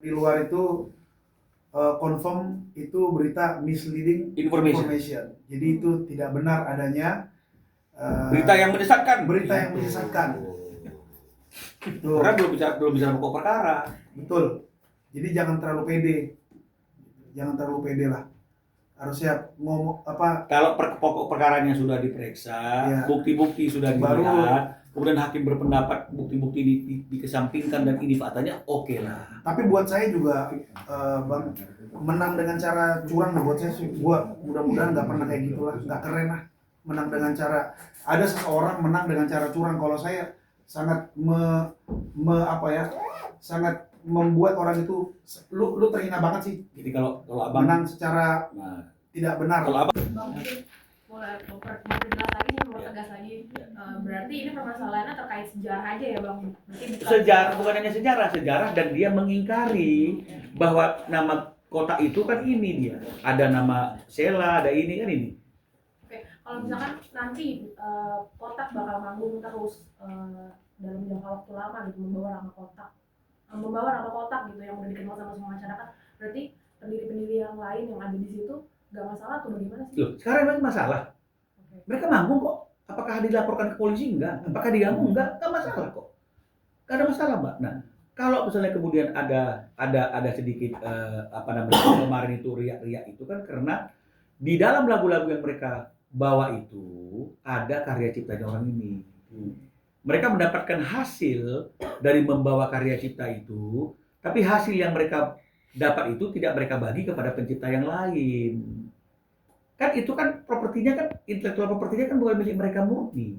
Di luar itu confirm itu berita misleading Information. Jadi itu tidak benar adanya Berita yang menyesatkan. berita yang menyesatkan. Tuh. Karena belum bisa pokok perkara. Betul. Jadi jangan terlalu pede. Jangan terlalu pede lah. Harusnya ngomong apa? Kalau pokok perkaranya sudah diperiksa, Ya. bukti-bukti sudah Baru- dilihat, kemudian hakim berpendapat bukti-bukti dikesampingkan dan ini faktanya, oke lah. Tapi buat saya juga Bang, menang dengan cara curang buat saya sih, gua mudah-mudahan nggak pernah kayak gitulah, nggak keren lah. Menang dengan cara ada seseorang menang dengan cara curang. Kalau saya sangat sangat membuat orang itu lu terhina banget sih. Jadi kalau abang Menang secara tidak benar. Kalau abang Bang, mungkin mulai memperjelas lagi nih, mempertegas lagi. Berarti ini permasalahannya terkait sejarah aja ya Bang? Berarti sejarah, bukan hanya sejarah dan dia mengingkari bahwa nama kota itu kan ini dia. Ada nama Sela, ada ini kan ini. Oke, kalau misalkan nanti kotak bakal manggung terus dalam jangka waktu lama gitu, membawa nama kotak gitu yang udah dikenal sama semua masyarakat, berarti pendiri-pendiri yang lain yang ada di situ gak masalah tuh bagaimana sih? Loh, sekarang memang masalah. Oke. Mereka manggung kok. Apakah dilaporkan ke polisi? Enggak. Apakah diganggu? Enggak masalah kok. Enggak ada masalah, Mbak. Nah, kalau misalnya kemudian ada sedikit kemarin itu riak-riak itu kan karena di dalam lagu-lagu yang mereka bawa itu ada karya ciptanya orang ini. Mereka mendapatkan hasil dari membawa karya cipta itu, tapi hasil yang mereka dapat itu tidak mereka bagi kepada pencipta yang lain. Kan itu kan propertinya kan, intelektual propertinya kan bukan milik mereka murni.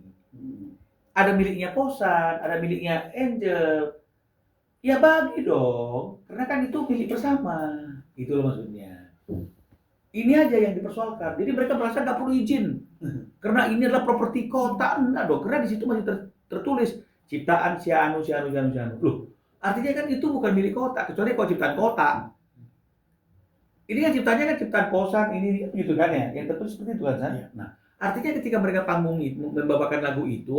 Ada miliknya Posan, ada miliknya Angel. Ya bagi dong, karena kan itu milik bersama. Itu loh maksudnya. Ini aja yang dipersoalkan. Jadi mereka merasa nggak perlu izin. Karena ini adalah properti kota. Enggak dong, karena di situ masih tertulis ciptaan si anu. Loh, artinya kan itu bukan milik kota, kecuali kalau ciptaan kota. Ini kan ciptanya kan ciptaan Posan, ini gitu kan ya, yang tertulis seperti itu kan. Iya. Nah, artinya ketika mereka panggung itu, membawakan lagu itu,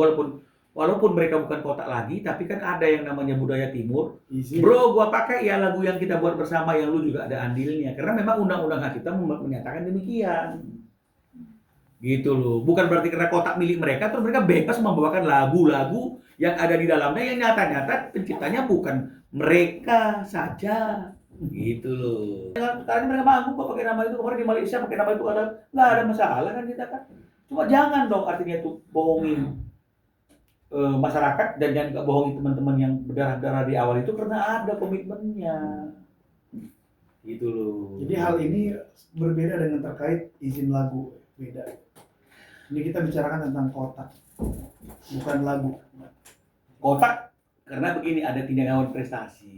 walaupun mereka bukan kota lagi, tapi kan ada yang namanya budaya timur. Izin. Bro, gua pakai ya lagu yang kita buat bersama, yang lu juga ada andilnya. Karena memang undang-undang hak cipta menyatakan demikian. Gitu loh. Bukan berarti karena kotak milik mereka, terus mereka bebas membawakan lagu-lagu yang ada di dalamnya yang nyata-nyata penciptanya bukan mereka saja. Gitu loh. Sekarang mereka manggung kok pakai nama itu, kemarin di Malaysia pakai nama itu, nggak ada masalah kan kita kan. Cuma jangan dong artinya itu bohongin masyarakat dan jangan juga bohongin teman-teman yang berdarah-darah di awal itu karena ada komitmennya. Gitu loh. Jadi hal ini berbeda dengan terkait izin lagu, beda. Ini kita bicarakan tentang kotak, bukan lagu. Kotak karena begini, ada tindakan prestasi.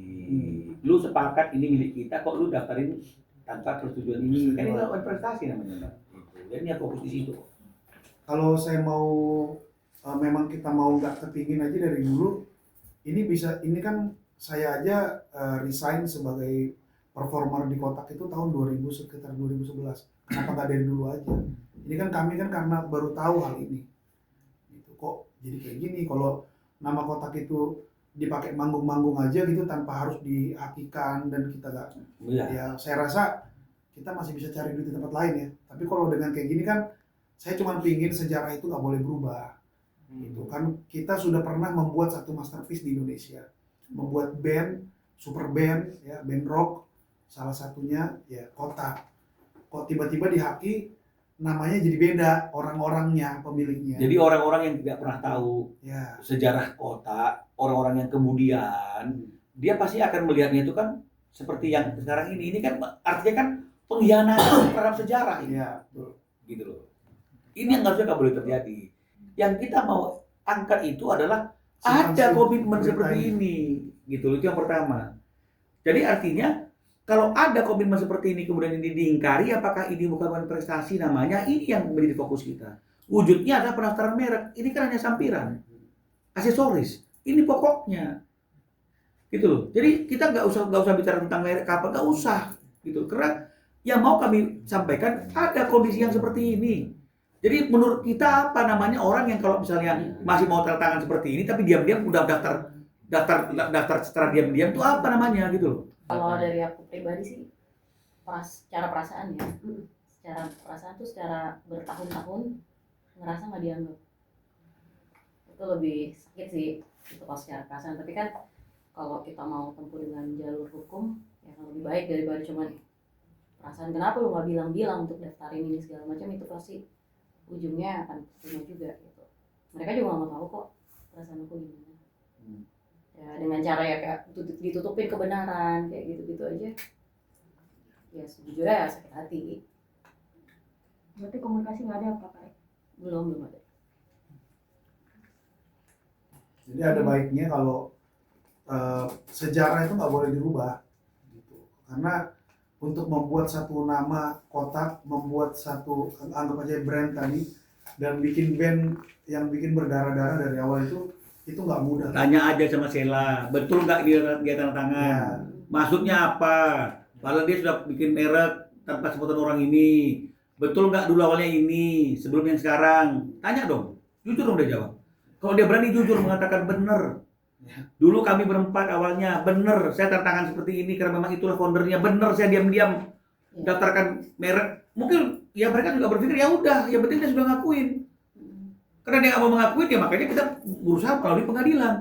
Lu sepakat ini milik kita, kok lu daftarin tanpa persetujuan ini? Kan ini lakukan prestasi namanya. Gitu. Dan ya fokus di situ. Kalau saya mau memang kita mau nggak kepingin aja dari dulu, ini kan saya aja resign sebagai performer di kotak itu tahun sekitar 2011. Kenapa nggak dari dulu aja? Ini kan kami kan karena baru tahu hal ini. Gitu. Kok jadi kayak gini? Kalau nama kotak itu dipakai manggung-manggung aja gitu tanpa harus dihakikan dan kita nggak, ya saya rasa kita masih bisa cari duit di tempat lain ya. Tapi kalau dengan kayak gini kan, saya cuma pingin sejarah itu nggak boleh berubah. Gitu kan, kita sudah pernah membuat satu masterpiece di Indonesia, membuat band, super band, ya band rock, salah satunya ya Kotak. Kok tiba-tiba dihaki, namanya jadi beda, orang-orangnya, pemiliknya. Jadi orang-orang yang tidak pernah tahu Ya. sejarah kota, orang-orang yang kemudian dia pasti akan melihatnya itu kan seperti yang sekarang ini. Ini kan artinya kan pengkhianatan terhadap sejarah ini. Iya, betul. Gitu loh. Ini yang harusnya nggak boleh terjadi. Yang kita mau angkat itu adalah ada komitmen seperti ini. Gitu loh, itu yang pertama. Jadi artinya kalau ada komitmen seperti ini kemudian ini diingkari, apakah ini bukan prestasi namanya? Ini yang menjadi fokus kita. Wujudnya adalah pendaftaran merek. Ini kan hanya sampiran, aksesoris. Ini pokoknya, gitu loh. Jadi kita nggak usah bicara tentang merek apa, nggak usah, gitu. Karena yang mau kami sampaikan ada kondisi yang seperti ini. Jadi menurut kita apa namanya orang yang kalau misalnya masih mau tanda tangan seperti ini, tapi diam-diam udah daftar secara diam-diam itu apa namanya, gitu loh. Kalau dari aku pribadi sih, secara perasaan ya, secara perasaan tuh secara bertahun-tahun ngerasa nggak dianggap, itu lebih sakit sih itu kalau secara perasaan. Tapi kan kalau kita mau tempuh dengan jalur hukum ya kan lebih baik daripada cuman perasaan kenapa lu nggak bilang-bilang untuk daftarin ini segala macam, itu pasti ujungnya akan terima juga gitu. Mereka juga nggak tahu kok perasaan aku gimana. Ya dengan cara ya kayak ditutupin kebenaran kayak gitu-gitu aja. Ya sejujurnya ya sakit hati. Berarti komunikasi nggak ada apa Kak? Belum ada. Jadi ada baiknya kalau sejarah itu nggak boleh dirubah, gitu. Karena untuk membuat satu nama kotak, membuat satu anggap aja brand tadi, dan bikin band yang bikin berdarah-darah dari awal itu nggak mudah. Tanya aja sama Sheila, betul nggak dia tanda tangan? Ya. Maksudnya apa? Kalau dia sudah bikin merek tanpa sebutan orang ini, betul nggak dulu awalnya ini, sebelum yang sekarang? Tanya dong, jujur dong dia jawab. Kalau dia berani jujur mengatakan bener, dulu kami berempat awalnya, bener, saya tanda tangan seperti ini karena memang itulah foundernya, bener, saya diam-diam daftarkan merek. Mungkin ya mereka juga berpikir ya udah, yang penting dia sudah ngakuin. Karena dia nggak mau mengakui dia, makanya kita berusaha melalui pengadilan.